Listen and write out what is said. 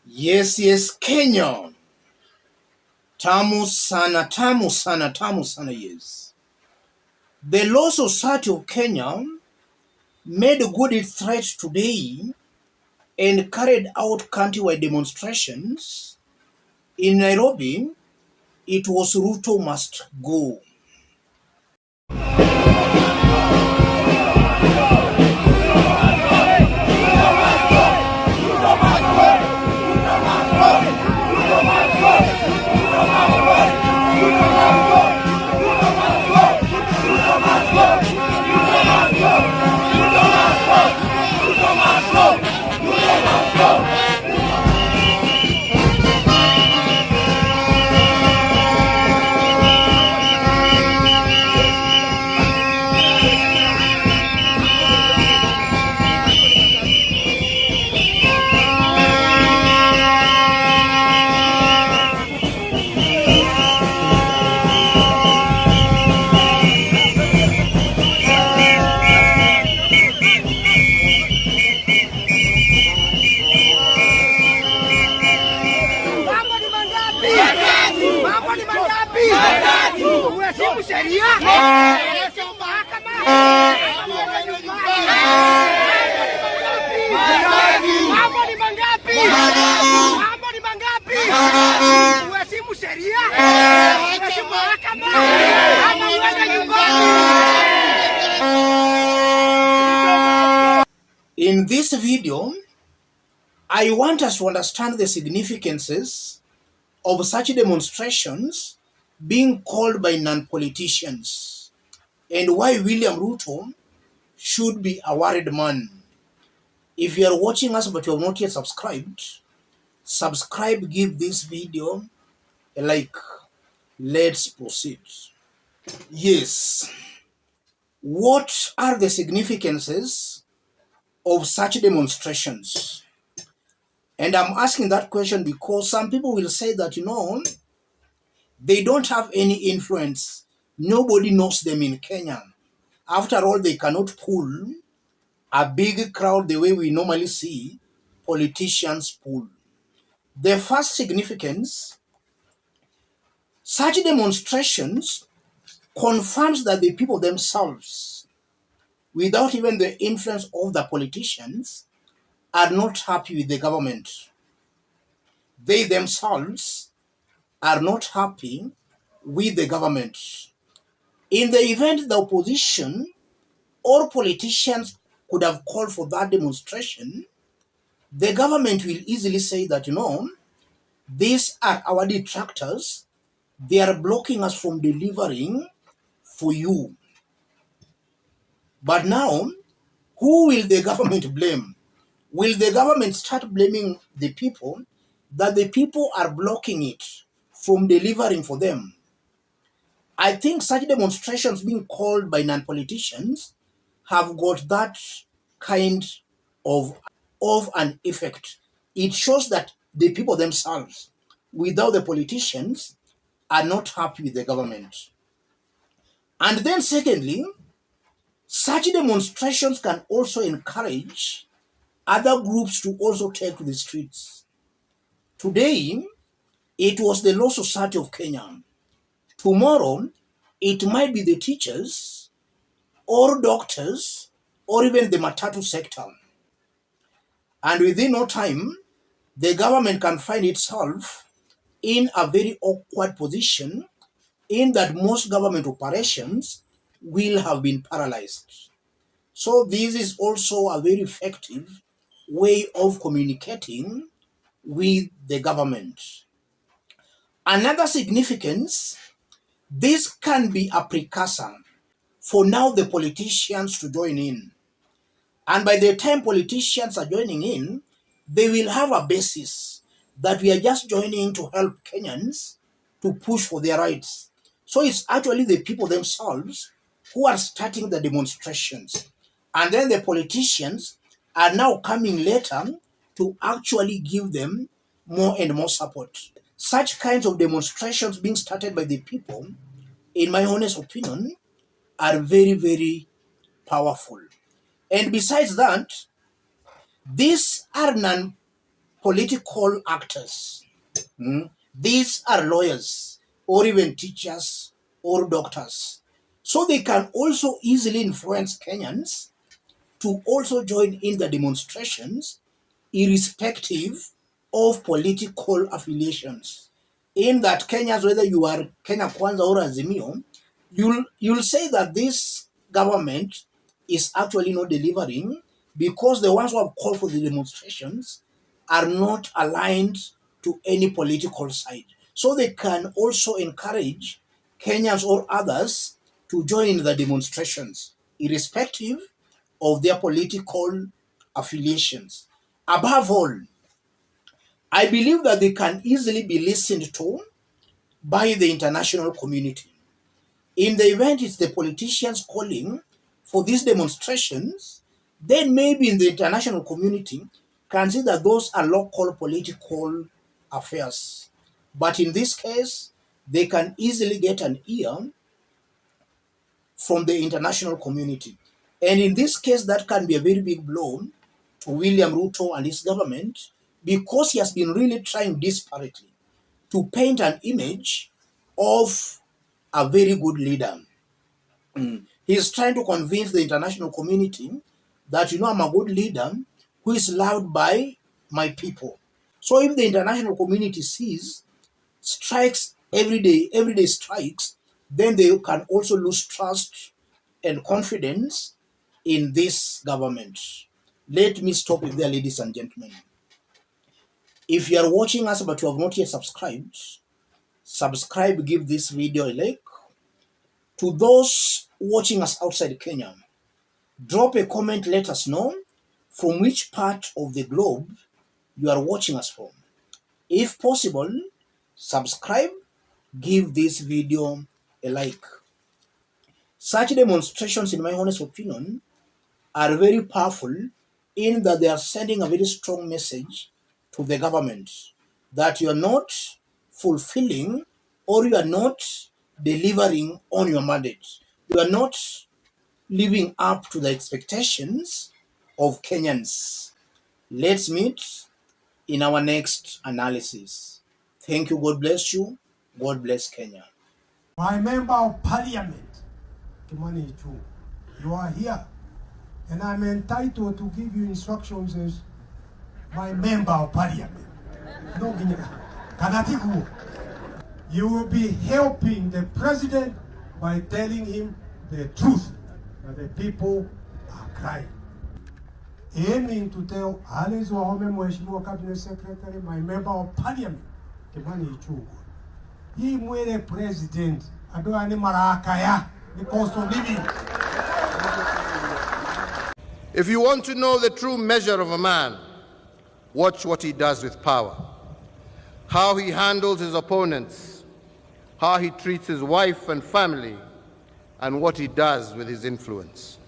Yes, Kenya. Tamu sana, tamu sana, tamu sana, yes. The Law Society of Kenya made good its threat today and carried out countrywide demonstrations. In Nairobi, it was Ruto must go. Uheshimu sheria. Mambo ni mangapi? Mambo ni mangapi? Uheshimu sheria. Uheshimu mahakama. Ama uende nyumbani. In this video, I want us to understand the significances of such demonstrations being called by non-politicians and why William Ruto should be a worried man. If you are watching us but you have not yet subscribed, subscribe, give this video a like. Let's proceed. Yes. What are the significances of such demonstrations? And I'm asking that question because some people will say that, they don't have any influence. Nobody knows them in Kenya. After all, they cannot pull a big crowd the way we normally see politicians pull. The first significance, such demonstrations confirms that the people themselves, without even the influence of the politicians, are not happy with the government. They themselves are not happy with the government. In the event the opposition or politicians could have called for that demonstration, the government will easily say that, these are our detractors. They are blocking us from delivering for you. But now, who will the government blame? Will the government start blaming the people that the people are blocking it from delivering for them? I think such demonstrations being called by non-politicians have got that kind of an effect. It shows that the people themselves, without the politicians, are not happy with the government. And then secondly, such demonstrations can also encourage other groups to also take to the streets. Today, it was the Law Society of Kenya. Tomorrow, it might be the teachers or doctors or even the matatu sector. And within no time, the government can find itself in a very awkward position in that most government operations will have been paralyzed. So this is also a very effective way of communicating with the government. Another significance, this can be a precursor for now the politicians to join in. And by the time politicians are joining in, they will have a basis that we are just joining to help Kenyans to push for their rights. So it's actually the people themselves who are starting the demonstrations. And then the politicians are now coming later to actually give them more and more support. Such kinds of demonstrations being started by the people, in my honest opinion, are very, very powerful. And besides that, these are political actors. These are lawyers or even teachers or doctors. So they can also easily influence Kenyans to also join in the demonstrations irrespective of political affiliations. In that Kenyans, whether you are Kenya Kwanza or Azimio, you'll say that this government is actually not delivering because the ones who have called for the demonstrations are not aligned to any political side. So they can also encourage Kenyans or others to join in the demonstrations, irrespective of their political affiliations. Above all, I believe that they can easily be listened to by the international community. In the event it's the politicians calling for these demonstrations, then maybe in the international community can see that those are local political affairs. But in this case, they can easily get an ear from the international community. And in this case, that can be a very big blow to William Ruto and his government because he has been really trying desperately to paint an image of a very good leader. He is trying to convince the international community that, I'm a good leader who is loved by my people. So if the international community sees strikes everyday strikes, then they can also lose trust and confidence in this government. Let me stop with there, ladies and gentlemen. If you are watching us but you have not yet subscribed, subscribe, give this video a like. To those watching us outside Kenya, drop a comment, let us know from which part of the globe you are watching us from. If possible, subscribe, give this video a like. Such demonstrations, in my honest opinion, are very powerful in that they are sending a very strong message to the government that you are not fulfilling or you are not delivering on your mandate. You are not living up to the expectations of Kenyans. Let's meet in our next analysis. Thank you. God bless you. God bless Kenya. My member of parliament, Kimani Ichung'wah, you are here, and I'm entitled to give you instructions as my member of parliament. No, Kanatiku. You will be helping the president by telling him the truth that the people are crying. Aiming to tell Alice Wahome, Mheshimiwa Cabinet Secretary, my member of parliament, Kimani Ichung'wah, he mwere president, adoani marakaya, the cost of living. If you want to know the true measure of a man, watch what he does with power, how he handles his opponents, how he treats his wife and family, and what he does with his influence.